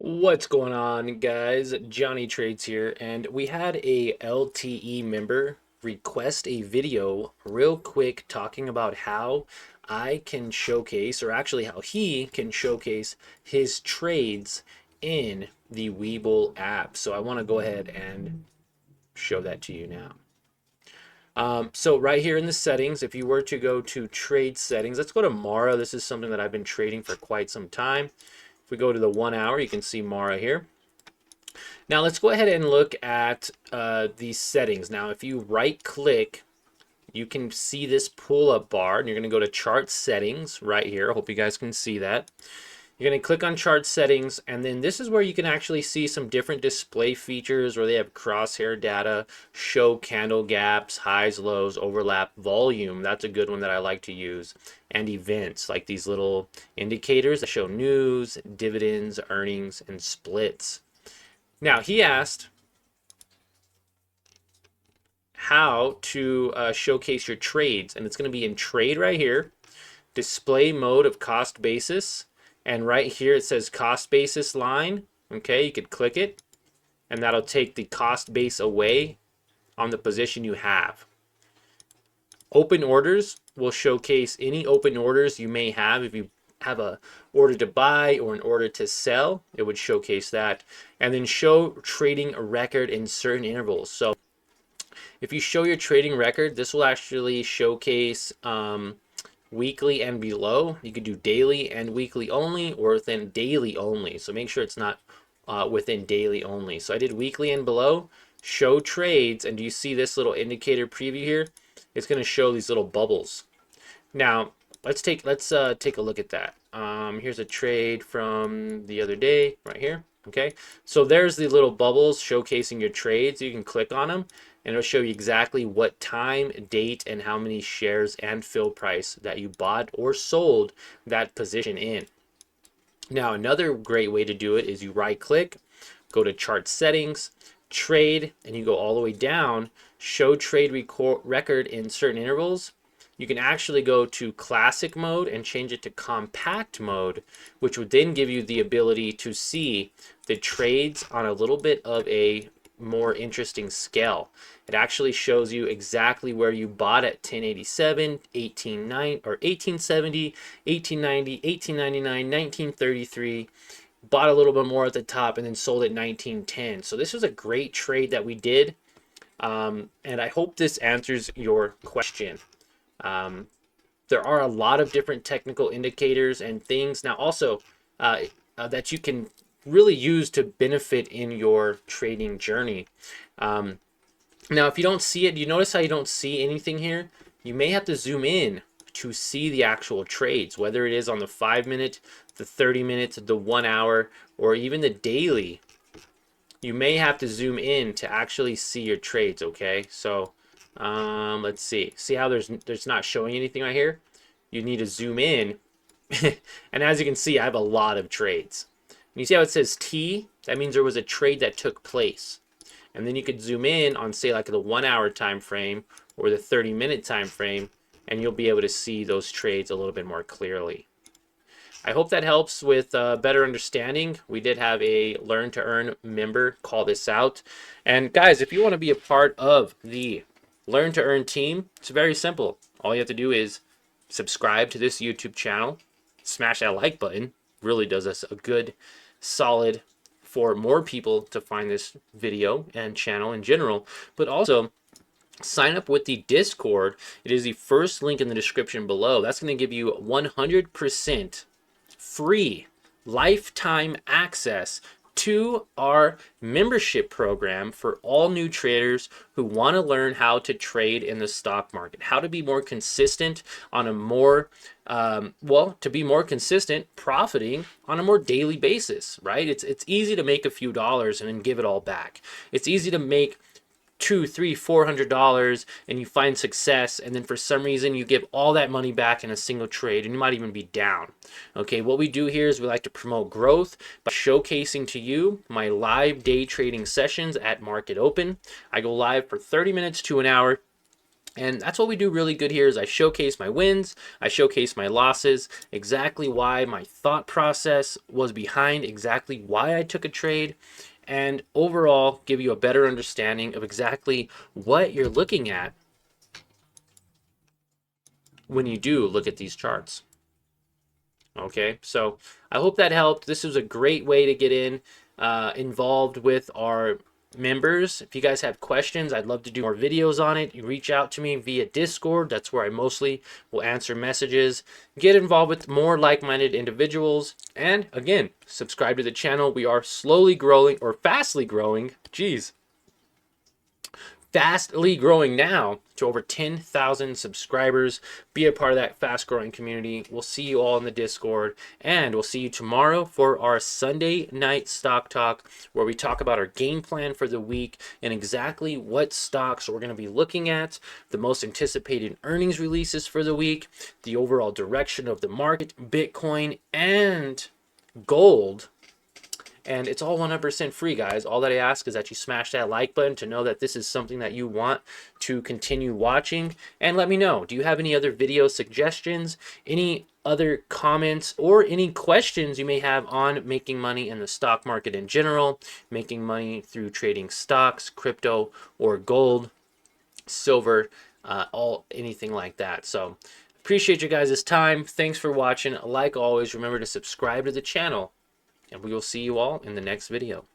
What's going on, guys? Johnny Trades here, and we had a LTE member request a video real quick talking about how I can showcase, or actually how he can showcase his trades in the Webull app. So I want to go ahead and show that to you now. So right here in the settings, if you were to go to trade settings, let's go to Mara. This is something that I've been trading for quite some time. If we go to the 1 hour, you can see Mara here. Now let's go ahead and look at these settings. Now if you right click, you can see this pull-up bar, and you're going to go to chart settings right here. I hope you guys can see that. You're going to click on chart settings, and then this is where you can actually see some different display features where they have crosshair data, show candle gaps, highs, lows, overlap, volume. That's a good one that I like to use. And events, like these little indicators that show news, dividends, earnings, and splits. Now, he asked how to showcase your trades, and it's going to be in trade right here, display mode of cost basis, and right here it says cost basis line. Okay, you could click it, and that'll take the cost base away on the position you have. Open orders will showcase any open orders you may have. If you have a order to buy or an order to sell, it would showcase that. And then show trading record in certain intervals. So if you show your trading record, this will actually showcase weekly and below. You could do daily and weekly only, or within daily only. So make sure it's not within daily only. So I did weekly and below, show trades, and do you see this little indicator preview here? It's going to show these little bubbles. Now let's take a look at that. Here's a trade from the other day right here. Okay, so there's the little bubbles showcasing your trades. You can click on them, and it'll show you exactly what time, date, and how many shares and fill price that you bought or sold that position in. Now, another great way to do it is you right click, go to chart settings, trade, and you go all the way down, show trade record in certain intervals. You can actually go to classic mode and change it to compact mode, which would then give you the ability to see the trades on a little bit of a more interesting scale. It actually shows you exactly where you bought at 1087, 1890, or 1870, 1890, 1899, 1933, bought a little bit more at the top, and then sold at 1910. So this was a great trade that we did, and I hope this answers your question. There are a lot of different technical indicators and things now also that you can really use to benefit in your trading journey. Now, if you don't see it, you notice how you don't see anything here? You may have to zoom in to see the actual trades, whether it is on the 5-minute, the 30-minute, the 1 hour, or even the daily. You may have to zoom in to actually see your trades, okay? So let's see. See how there's not showing anything right here? You need to zoom in. And as you can see, I have a lot of trades. And you see how it says T? That means there was a trade that took place. And then you could zoom in on, say, like the 1 hour time frame or the 30-minute time frame, and you'll be able to see those trades a little bit more clearly. I hope that helps with better understanding. We did have a Learn to Earn member call this out. And guys, if you want to be a part of the Learn to Earn team, it's very simple. All you have to do is subscribe to this YouTube channel, smash that like button. Really does us a good solid for more people to find this video and channel in general, but also sign up with the Discord. It is the first link in the description below. That's going to give you 100% free lifetime access to our membership program for all new traders who want to learn how to trade in the stock market, how to be more consistent on a more to be more consistent profiting on a more daily basis, right? It's easy to make a few dollars and then give it all back. It's easy to make $200, $300, $400 and you find success, and then for some reason you give all that money back in a single trade and you might even be down. Okay, what we do here is we like to promote growth by showcasing to you my live day trading sessions at Market Open. I go live for 30 minutes to an hour And that's what we do really good here is I showcase my wins, I showcase my losses, exactly why my thought process was behind exactly why I took a trade, and overall give you a better understanding of exactly what you're looking at when you do look at these charts. Okay, so I hope that helped. This was a great way to get involved with our members. If you guys have questions, I'd love to do more videos on it. You reach out to me via Discord. That's where I mostly will answer messages. Get involved with more like-minded individuals. And again, subscribe to the channel. We are slowly growing, or fastly growing. Geez, fastly growing now to over 10,000 subscribers. Be a part of that fast growing community. We'll see you all in the Discord, and we'll see you tomorrow for our Sunday night stock talk, where we talk about our game plan for the week and exactly what stocks we're going to be looking at, the most anticipated earnings releases for the week, the overall direction of the market, Bitcoin, and gold. And it's all 100% free, guys. All that I ask is that you smash that like button to know that this is something that you want to continue watching. And let me know, do you have any other video suggestions, any other comments, or any questions you may have on making money in the stock market in general, making money through trading stocks, crypto, or gold, silver, anything like that. So appreciate you guys' time. Thanks for watching. Like always, remember to subscribe to the channel, and we will see you all in the next video.